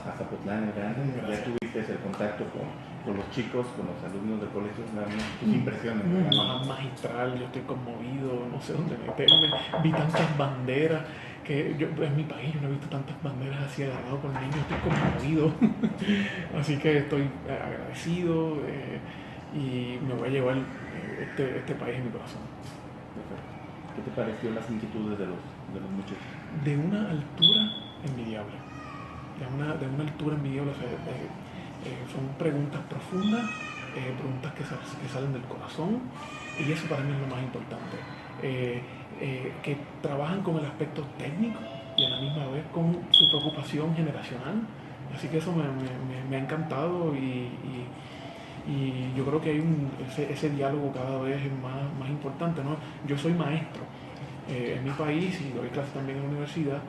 a Zapotlán, grande. Ya tuviste el contacto con los chicos, con los alumnos del colegio, tus impresiones. Magistral, yo estoy conmovido, no sé dónde meterme. Vi tantas banderas que yo en mi país yo no he visto tantas banderas así agarrado con niños, estoy conmovido. Así que estoy agradecido y me voy a llevar este país en mi corazón. Perfecto. ¿Qué te pareció las inquietudes de los muchachos? De una altura envidiable. De una altura envidiable. O sea, son preguntas profundas, preguntas que salen del corazón, y eso para mí es lo más importante. Que trabajan con el aspecto técnico y a la misma vez con su preocupación generacional. Así que eso me ha encantado y yo creo que hay ese diálogo cada vez es más importante, ¿no? Yo soy maestro en mi país y doy clases también en la universidad,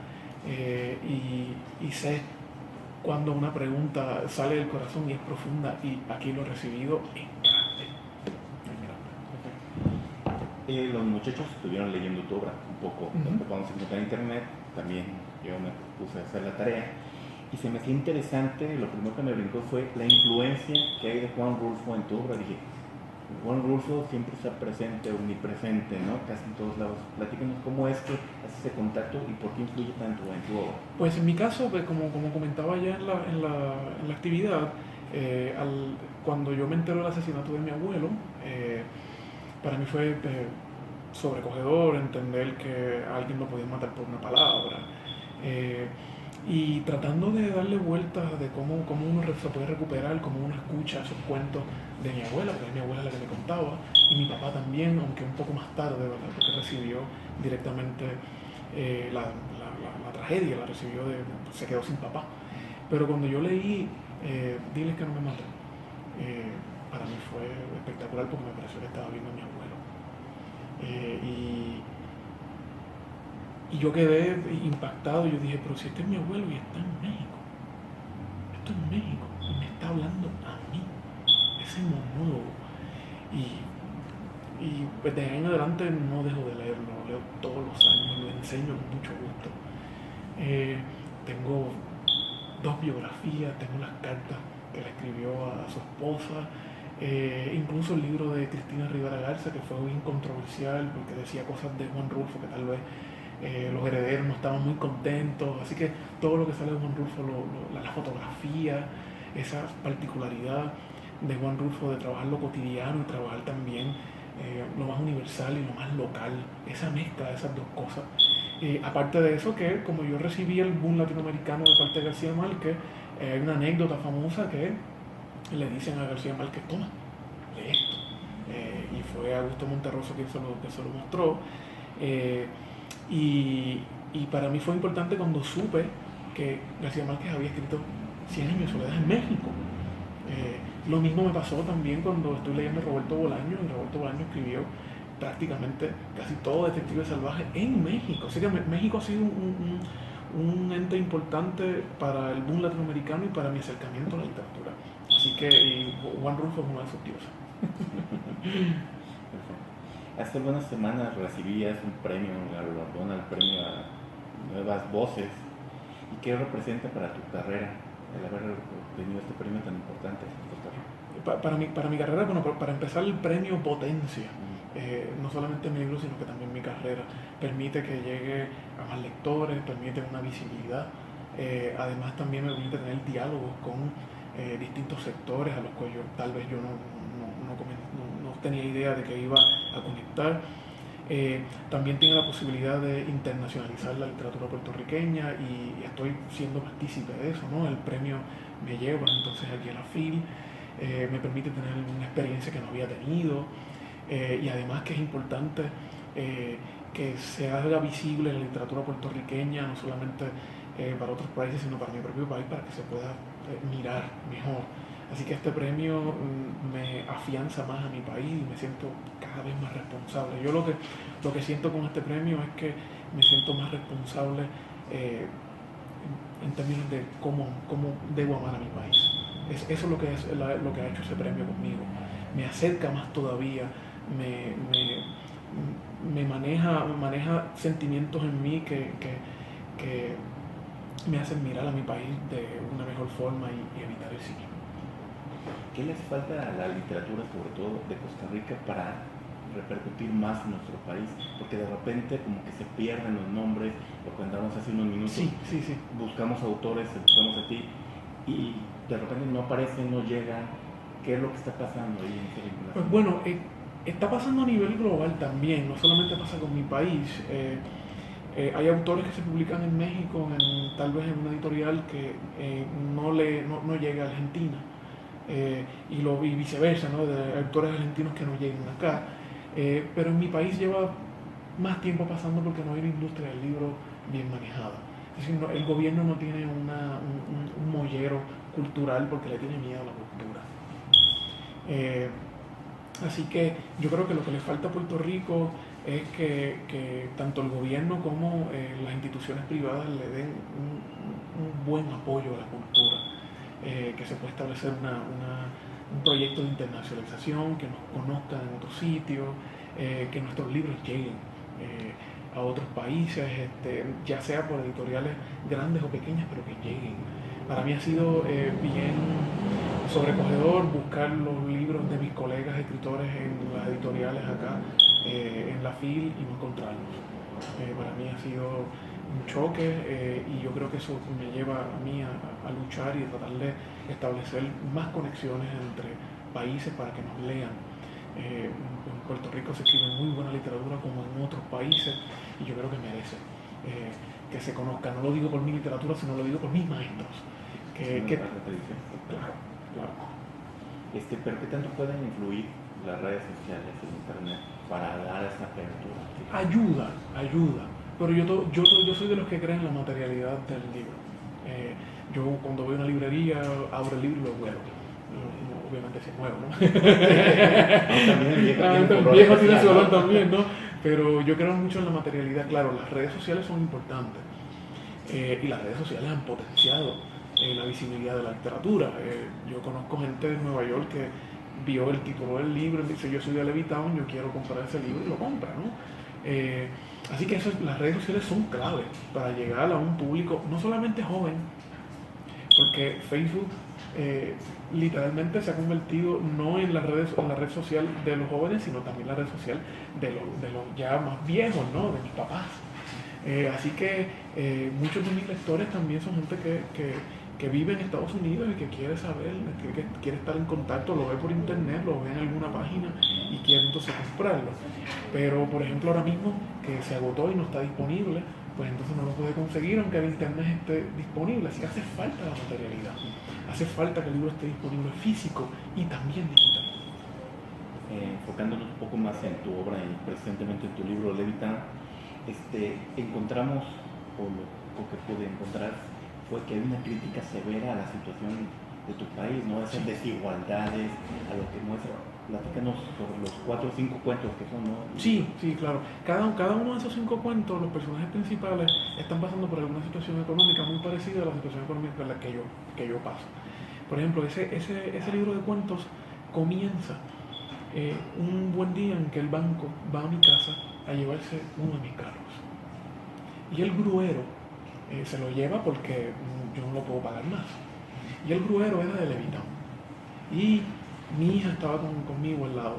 y sé cuando una pregunta sale del corazón y es profunda, y aquí lo he recibido en grande. Los muchachos estuvieron leyendo tu obra un poco, cuando se encontró en internet, también yo me puse a hacer la tarea y se me hacía interesante. Lo primero que me brincó fue la influencia que hay de Juan Rulfo en tu obra. Dije, Juan Rulfo siempre está presente, omnipresente, ¿no? Casi en todos lados. Platícanos cómo es que haces ese contacto y por qué influye tanto en tu obra. Pues en mi caso, pues, como comentaba ya en la actividad, cuando yo me entero del asesinato de mi abuelo, para mí fue sobrecogedor entender que a alguien lo podía matar por una palabra. Y tratando de darle vueltas de cómo uno se puede recuperar, cómo uno escucha esos cuentos de mi abuela, porque mi abuela es la que me contaba, y mi papá también, aunque un poco más tarde, ¿verdad? Porque recibió directamente la tragedia, se quedó sin papá. Pero cuando yo leí Diles que no me maten, para mí fue espectacular porque me pareció que estaba viendo a mi abuelo. Y yo quedé impactado. Yo dije, pero si este es mi abuelo y está en México, esto es México, y me está hablando a mí, ese monólogo. Y desde ahí en adelante no dejo de leerlo, lo leo todos los años, lo enseño con mucho gusto. Tengo 2 biografías, tengo las cartas que le escribió a su esposa, incluso el libro de Cristina Rivera Garza, que fue bien controversial porque decía cosas de Juan Rulfo que tal vez los herederos no estaban muy contentos. Así que todo lo que sale de Juan Rulfo, la fotografía, esa particularidad de Juan Rulfo de trabajar lo cotidiano y trabajar también lo más universal y lo más local, esa mezcla de esas dos cosas. Aparte de eso, que como yo recibí el boom latinoamericano de parte de García Márquez, hay una anécdota famosa que le dicen a García Márquez, toma, lee esto. Y fue Augusto Monterroso quien se lo mostró. Y para mí fue importante cuando supe que García Márquez había escrito 100 años de soledad en México. Lo mismo me pasó también cuando estoy leyendo Roberto Bolaño, y Roberto Bolaño escribió prácticamente casi todo Detective Salvaje en México. Así que México ha sido un ente importante para el boom latinoamericano y para mi acercamiento a la literatura. Así que Juan Rulfo es uno de esos dioses. Hace algunas semanas recibías un premio, un galardón al premio a Nuevas Voces. ¿Y qué representa para tu carrera el haber obtenido este premio tan importante? Para mi carrera, bueno, para empezar, el premio Potencia, no solamente mi libro, sino que también mi carrera, permite que llegue a más lectores, permite una visibilidad, además también me permite tener diálogos con distintos sectores a los que tal vez yo no tenía idea de que iba a conectar. También tiene la posibilidad de internacionalizar la literatura puertorriqueña y estoy siendo partícipe de eso, ¿no? El premio me lleva entonces aquí a la FIL, me permite tener una experiencia que no había tenido, y además que es importante que se haga visible la literatura puertorriqueña, no solamente para otros países, sino para mi propio país, para que se pueda mirar mejor. Así que este premio me afianza más a mi país y me siento cada vez más responsable. Yo lo que siento con este premio es que me siento más responsable en términos de cómo debo amar a mi país. Eso es lo que ha hecho ese premio conmigo. Me acerca más todavía, me maneja sentimientos en mí que me hacen mirar a mi país de una mejor forma y evitar el cinismo. ¿Qué les falta a la literatura, sobre todo de Costa Rica, para repercutir más en nuestro país? Porque de repente como que se pierden los nombres, lo comentábamos hace unos minutos, Sí. buscamos autores, buscamos a ti, y de repente no aparecen, no llegan. ¿Qué es lo que está pasando ahí en esa vinculación? Pues bueno, está pasando a nivel global también, no solamente pasa con mi país. Hay autores que se publican en México, tal vez en una editorial que no llega a Argentina, y viceversa, ¿no? De autores argentinos que no llegan acá. Pero en mi país lleva más tiempo pasando porque no hay una industria del libro bien manejada. Es decir, el gobierno no tiene un mollero cultural porque le tiene miedo a la cultura. Así que yo creo que lo que le falta a Puerto Rico es que tanto el gobierno como las instituciones privadas le den un buen apoyo a la cultura, que se pueda establecer un proyecto de internacionalización, que nos conozcan en otros sitios, que nuestros libros lleguen a otros países, ya sea por editoriales grandes o pequeñas, pero que lleguen. Para mí ha sido bien sobrecogedor buscar los libros de mis colegas escritores en las editoriales acá, en la FIL, y no encontrarlos. Para mí ha sido un choque, y yo creo que eso me lleva a mí a luchar y a tratar de establecer más conexiones entre países para que nos lean. En Puerto Rico se escribe muy buena literatura como en otros países, y yo creo que merece que se conozca. No lo digo por mi literatura, sino lo digo por mis maestros. Claro. ¿Pero qué tanto pueden influir las redes sociales, el internet, para dar esa apertura? Ayuda. Pero yo soy de los que creen en la materialidad del libro. Yo cuando voy a una librería, abro el libro y lo huelo. Obviamente se mueve, ¿no? El viejo tiene su olor también, ¿no? Pero yo creo mucho en la materialidad. Claro, las redes sociales son importantes, y las redes sociales han potenciado la visibilidad de la literatura. Yo conozco gente de Nueva York que vio el título del libro y dice: yo soy de Levittown, yo quiero comprar ese libro, y lo compra, ¿no? Así que las redes sociales son claves para llegar a un público no solamente joven, porque Facebook literalmente se ha convertido no en la red social de los jóvenes, sino también la red social de los ya más viejos, ¿no? De mis papás. Así que muchos de mis lectores también son gente que vive en Estados Unidos y que quiere saber, que quiere estar en contacto, lo ve por internet, lo ve en alguna página y quiere entonces comprarlo. Pero, por ejemplo, ahora mismo que se agotó y no está disponible, pues entonces no lo puede conseguir aunque el internet esté disponible. Así que hace falta la materialidad, hace falta que el libro esté disponible físico y también digital. Enfocándonos un poco más en tu obra y presentemente en tu libro Levittown, encontramos, o lo que pude encontrar, fue que hay una crítica severa a la situación de tu país, ¿no? Esas desigualdades, a lo que muestra. Platícanos sobre los 4 o 5 cuentos que son, ¿no? Sí, claro. Cada uno de esos 5 cuentos, los personajes principales están pasando por alguna situación económica muy parecida a la situación económica en la que yo paso. Por ejemplo, ese libro de cuentos comienza un buen día en que el banco va a mi casa a llevarse uno de mis carros. Y el gruero se lo lleva porque yo no lo puedo pagar más. Y el gruero era de Levittown. Y mi hija estaba conmigo al lado.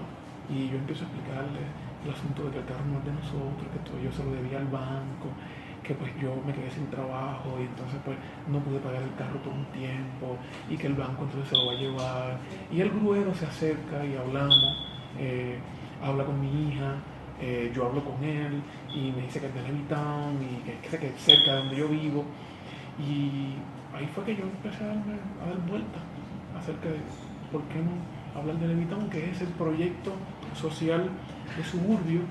Y yo empiezo a explicarle el asunto de que el carro no es de nosotros, que todo yo se lo debía al banco, que pues yo me quedé sin trabajo y entonces pues no pude pagar el carro por un tiempo, y que el banco entonces se lo va a llevar. Y el gruero se acerca y hablamos, habla con mi hija, yo hablo con él y me dice que es de Levittown y que es cerca de donde yo vivo. Y ahí fue que yo empecé a dar vueltas acerca de por qué no hablar de Levittown, que es el proyecto social de suburbio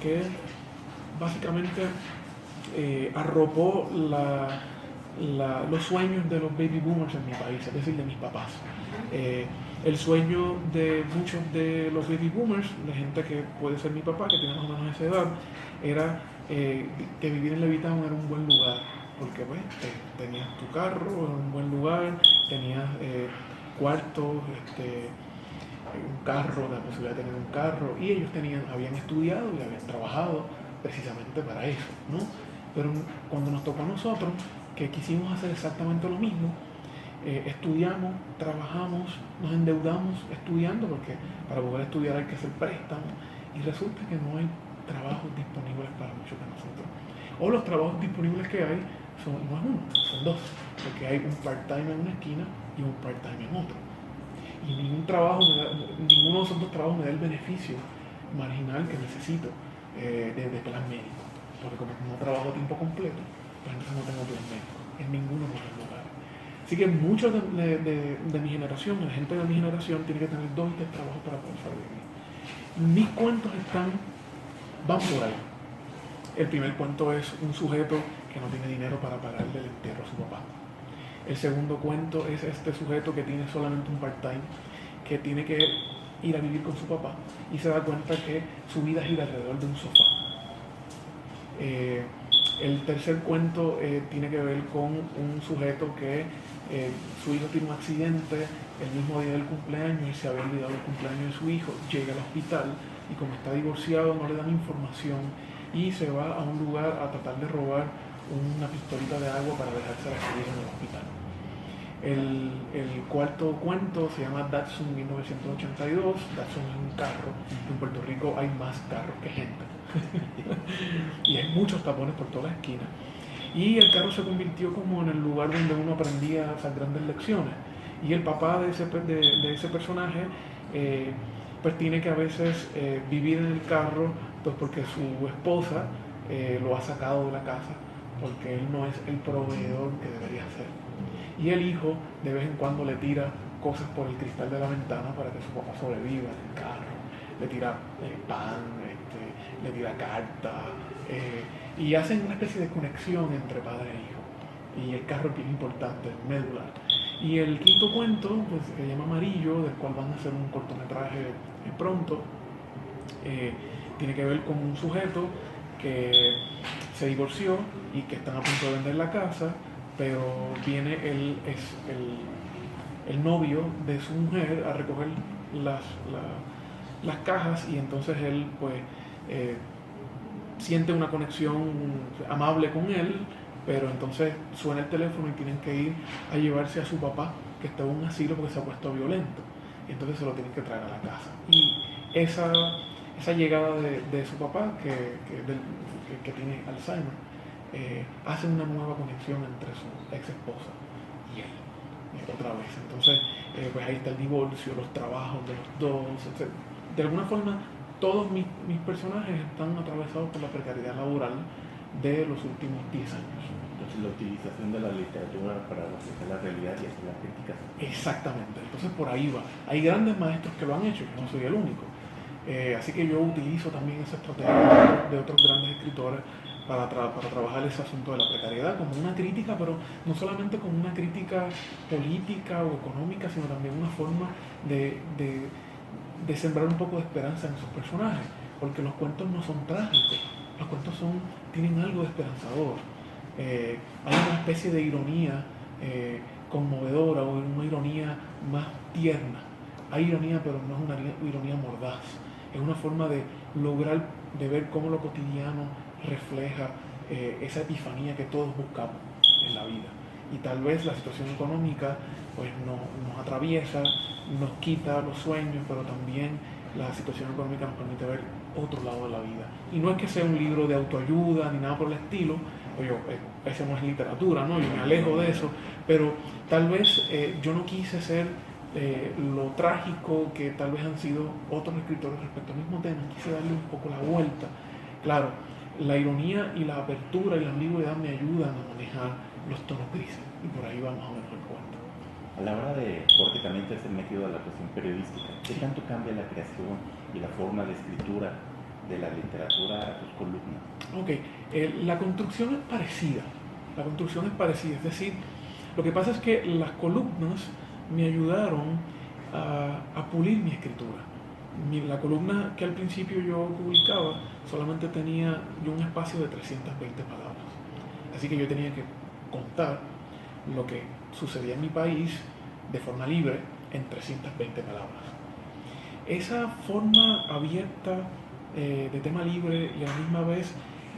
que básicamente arropó los sueños de los baby boomers en mi país, es decir, de mis papás. El sueño de muchos de los baby boomers, de gente que puede ser mi papá, que tiene más o menos esa edad, era que vivir en Levittown era un buen lugar, porque pues, tenías tu carro, era un buen lugar, tenías cuartos, un carro, la posibilidad de tener un carro, y ellos habían estudiado y habían trabajado precisamente para eso, ¿no? Pero cuando nos tocó a nosotros, que quisimos hacer exactamente lo mismo. Estudiamos, trabajamos, nos endeudamos estudiando, porque para poder estudiar hay que hacer préstamos, y resulta que no hay trabajos disponibles para muchos de nosotros. O los trabajos disponibles que hay no es uno, son dos, porque hay un part-time en una esquina y un part-time en otro. Y ninguno de esos dos trabajos me da el beneficio marginal que necesito de plan médico, porque como no trabajo a tiempo completo, pues entonces no tengo plan médico en ninguno de los lugares. Así que muchos de mi generación, la gente de mi generación, tiene que tener 2 y 3 trabajos para poder sobrevivir. Mis cuentos van por ahí. El primer cuento es un sujeto que no tiene dinero para pagarle el entierro a su papá. El segundo cuento es este sujeto que tiene solamente un part-time, que tiene que ir a vivir con su papá y se da cuenta que su vida gira alrededor de un sofá. El tercer cuento tiene que ver con un sujeto que su hijo tiene un accidente el mismo día del cumpleaños y se había olvidado el cumpleaños de su hijo, llega al hospital y como está divorciado no le dan información y se va a un lugar a tratar de robar una pistolita de agua para dejársela salir en el hospital. El cuarto cuento se llama Datsun 1982. Datsun es un carro. En Puerto Rico hay más carros que gente. Y hay muchos tapones por todas las esquinas. Y el carro se convirtió como en el lugar donde uno aprendía esas grandes lecciones. Y el papá de ese personaje pues tiene que a veces vivir en el carro pues porque su esposa lo ha sacado de la casa porque él no es el proveedor que debería ser. Y el hijo de vez en cuando le tira cosas por el cristal de la ventana para que su papá sobreviva en el carro. Le tira pan, le tira cartas, y hacen una especie de conexión entre padre e hijo. Y el carro es bien importante, es medular. Y el quinto cuento, pues, se llama Amarillo, del cual van a hacer un cortometraje pronto. Tiene que ver con un sujeto que se divorció y que están a punto de vender la casa, pero viene el novio de su mujer a recoger las cajas y entonces él pues siente una conexión amable con él, pero entonces suena el teléfono y tienen que ir a llevarse a su papá que está en un asilo porque se ha puesto violento y entonces se lo tienen que traer a la casa. Y esa llegada de su papá que tiene Alzheimer hace una nueva conexión entre su ex esposa y él otra vez. Entonces pues ahí está el divorcio, los trabajos de los dos, etc. De alguna forma todos mis personajes están atravesados por la precariedad laboral de los últimos 10 años. Entonces la utilización de la literatura para reflejar la realidad y hacer la crítica. Exactamente, entonces por ahí va. Hay grandes maestros que lo han hecho, yo no soy el único. Así que yo utilizo también esa estrategia de otros grandes escritores para trabajar ese asunto de la precariedad como una crítica, pero no solamente como una crítica política o económica, sino también una forma de sembrar un poco de esperanza en sus personajes, porque los cuentos no son trágicos, los cuentos tienen algo de esperanzador. Hay una especie de ironía conmovedora o una ironía más tierna. Hay ironía, pero no es una ironía mordaz. Es una forma de lograr, de ver cómo lo cotidiano refleja esa epifanía que todos buscamos en la vida. Y tal vez la situación económica pues nos atraviesa, nos quita los sueños, pero también la situación económica nos permite ver otro lado de la vida. Y no es que sea un libro de autoayuda ni nada por el estilo, esa no es literatura, ¿no? Yo me alejo de eso, pero tal vez yo no quise ser lo trágico que tal vez han sido otros escritores respecto al mismo tema, quise darle un poco la vuelta. Claro, la ironía y la apertura y la ambigüedad me ayudan a manejar los tonos grises, y por ahí vamos a ver el cuento. A la hora porque también te has metido a la cuestión periodística, ¿qué tanto cambia la creación y la forma de escritura de la literatura a tus columnas? Ok, la construcción es parecida, es decir, lo que pasa es que las columnas me ayudaron a pulir mi escritura. La columna que al principio yo publicaba solamente tenía yo un espacio de 320 palabras, así que yo tenía que contar lo que sucedía en mi país de forma libre en 320 palabras. Esa forma abierta de tema libre y a la misma vez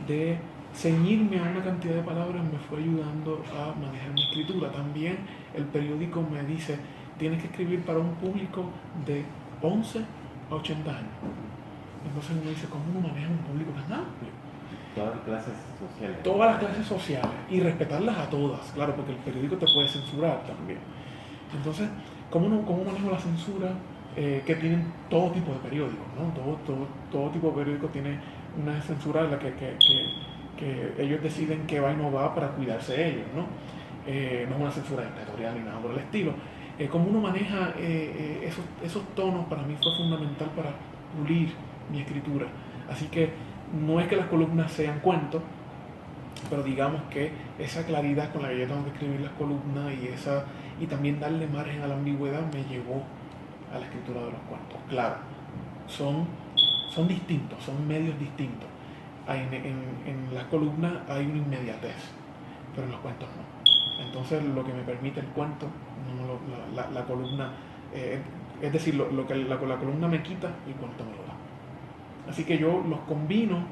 de ceñirme a una cantidad de palabras me fue ayudando a manejar mi escritura. También el periódico me dice, tienes que escribir para un público de 11 a 80 años. Entonces uno dice, ¿cómo uno maneja un público tan amplio? Todas las clases sociales. Todas las clases sociales, y respetarlas a todas, claro, porque el periódico te puede censurar también. Entonces, ¿cómo manejo la censura que tienen todo tipo de periódicos, ¿no? Todo tipo de periódicos tiene una censura en la que ellos deciden qué va y no va para cuidarse de ellos, ¿no? No es una censura dictatorial ni nada por el estilo. Cómo uno maneja esos tonos para mí fue fundamental para pulir mi escritura. Así que no es que las columnas sean cuentos, pero digamos que esa claridad con la que yo tengo que escribir las columnas y también darle margen a la ambigüedad me llevó a la escritura de los cuentos. Claro, son distintos, son medios distintos. En las columnas hay una inmediatez, pero en los cuentos no. Entonces lo que me permite el cuento, no la columna, es decir, lo que la columna me quita, el cuento me lo da. Así que yo los combino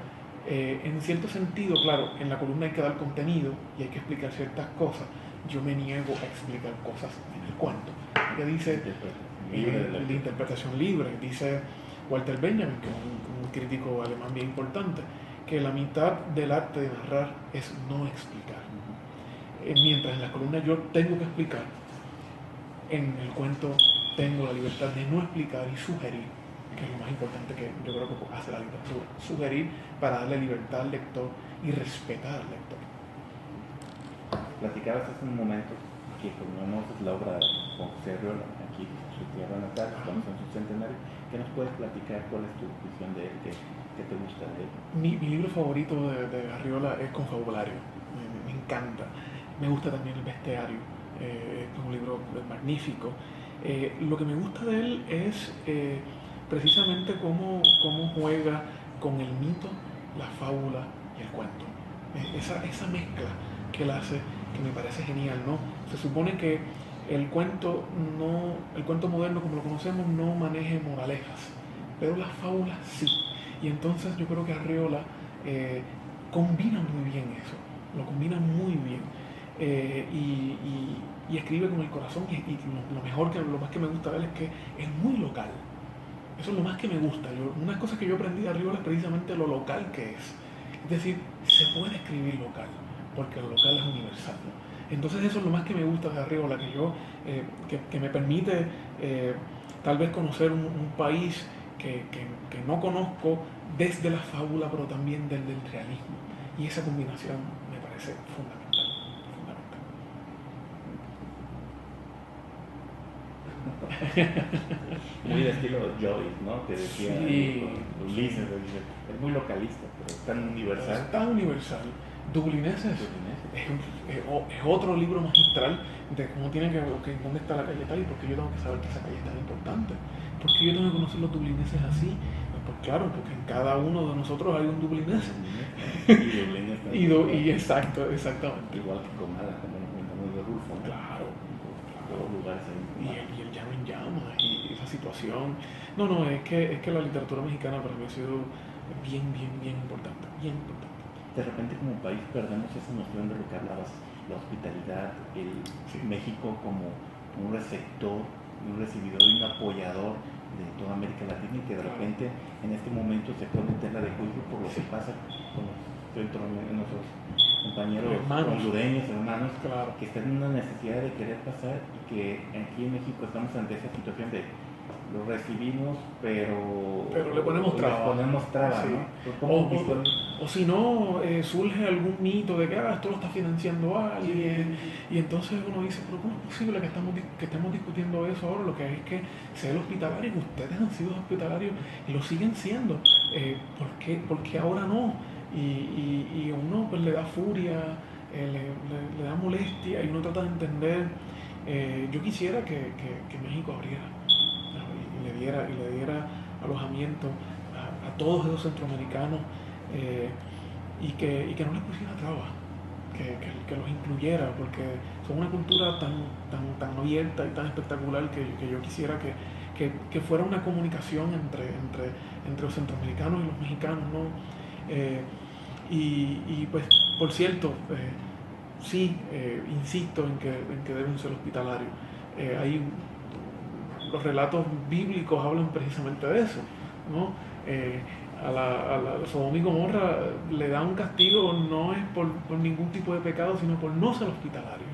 en cierto sentido. Claro, en la columna hay que dar contenido y hay que explicar ciertas cosas. Yo me niego a explicar cosas en el cuento. Que dice de interpretación libre. Dice Walter Benjamin, que es un crítico alemán bien importante, que la mitad del arte de narrar es no explicar. Mientras en la columna yo tengo que explicar, en el cuento tengo la libertad de no explicar y sugerir, que es lo más importante que yo creo que hace la literatura. Sugerir para darle libertad al lector y respetar al lector. Platicabas hace un momento que conoces la obra de José Arriola, aquí en su tierra natal, estamos en su centenario. ¿Qué nos puedes platicar? ¿Cuál es tu visión de él? ¿Qué te gusta de él? Mi libro favorito de Arriola es Confabulario. Me encanta. Me gusta también El Bestiario. Es un libro magnífico. Lo que me gusta de él es precisamente cómo juega con el mito, la fábula y el cuento. Esa mezcla que él hace, que me parece genial, ¿no? Se supone que el cuento moderno como lo conocemos no maneje moralejas, pero las fábulas sí. Y entonces yo creo que Arriola combina muy bien eso, lo combina muy bien. Y escribe con el corazón y lo más que me gusta de él es que es muy local. Eso es lo más que me gusta. Una cosa que yo aprendí de Arriola es precisamente lo local que es. Es decir, se puede escribir local, porque lo local es universal, ¿no? Entonces eso es lo más que me gusta de Arriola, que me permite tal vez conocer un país que no conozco desde la fábula, pero también desde el realismo. Y esa combinación me parece fundamental. Muy de estilo Joyce, ¿no? Que decía sí, Ulises, es muy localista, pero es tan universal. Es tan universal. Dublineses es otro libro magistral de cómo tiene que dónde está la calle tal y por qué yo tengo que saber que esa calle es tan importante. ¿Por qué yo tengo que conocer los dublineses así? Pues claro, porque en cada uno de nosotros hay un dublinés. Y exactamente. Igual que Comala, como nos comentamos de Rulfo, ¿no? Claro. Todos lugares ahí. Y el llano en llamas y esa situación. No, es que la literatura mexicana para mí ha sido bien importante, bien importante. De repente como país perdemos esa noción de lo que hablabas, la hospitalidad, México como un receptor, un recibidor y un apoyador de toda América Latina, y que de repente en este momento se pone tela de juicio por lo que pasa con nuestros compañeros hondureños, hermanos, claro, que están en una necesidad de querer pasar, y que aquí en México estamos ante esa situación de lo recibimos, pero le ponemos trabas, sí. ¿no? O si no, surge algún mito de que esto lo está financiando alguien, y entonces uno dice, pero ¿cómo es posible que estemos discutiendo eso ahora? Lo que hay es que ser hospitalarios, ustedes han sido hospitalarios y lo siguen siendo, ¿por qué ahora no? Y uno pues le da furia, le da molestia, y uno trata de entender. Yo quisiera que México abriera y le diera alojamiento a todos esos centroamericanos, y que no les pusiera trabas, que los incluyera, porque son una cultura tan abierta y tan espectacular que yo quisiera que fuera una comunicación entre los centroamericanos y los mexicanos, ¿no? Y pues, por cierto, sí, insisto en que deben ser hospitalarios. Hay, los relatos bíblicos hablan precisamente de eso, ¿no? A Sodoma y Gomorra le da un castigo no es por ningún tipo de pecado, sino por no ser hospitalario.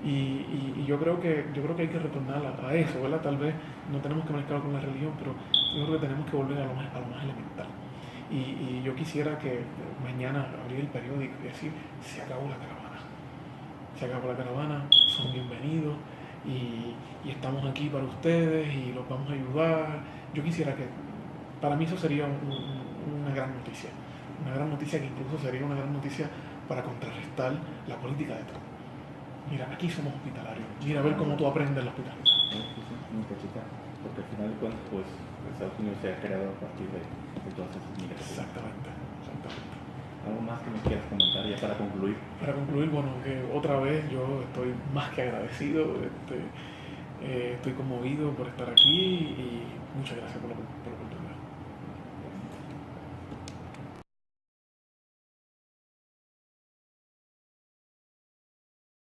Y yo creo que hay que retornar a eso, ¿verdad? Tal vez no tenemos que mezclar con la religión, pero yo creo que tenemos que volver a lo más elemental. Y yo quisiera que mañana abrir el periódico y decir, se acabó la caravana. Se acabó la caravana, son bienvenidos y estamos aquí para ustedes y los vamos a ayudar. Yo quisiera que, para mí eso sería una gran noticia. Una gran noticia que incluso sería una gran noticia para contrarrestar la política de Trump. Mira, aquí somos hospitalarios. Mira, a ver cómo tú aprendes la hospitalidad. Sí, porque al final de cuentas, pues, Estados Unidos se ha creado a partir de todas esas migraciones. Exactamente. ¿Algo más que me quieras comentar ya para concluir? Para concluir, bueno, que otra vez yo estoy más que agradecido, estoy conmovido por estar aquí y muchas gracias por la oportunidad.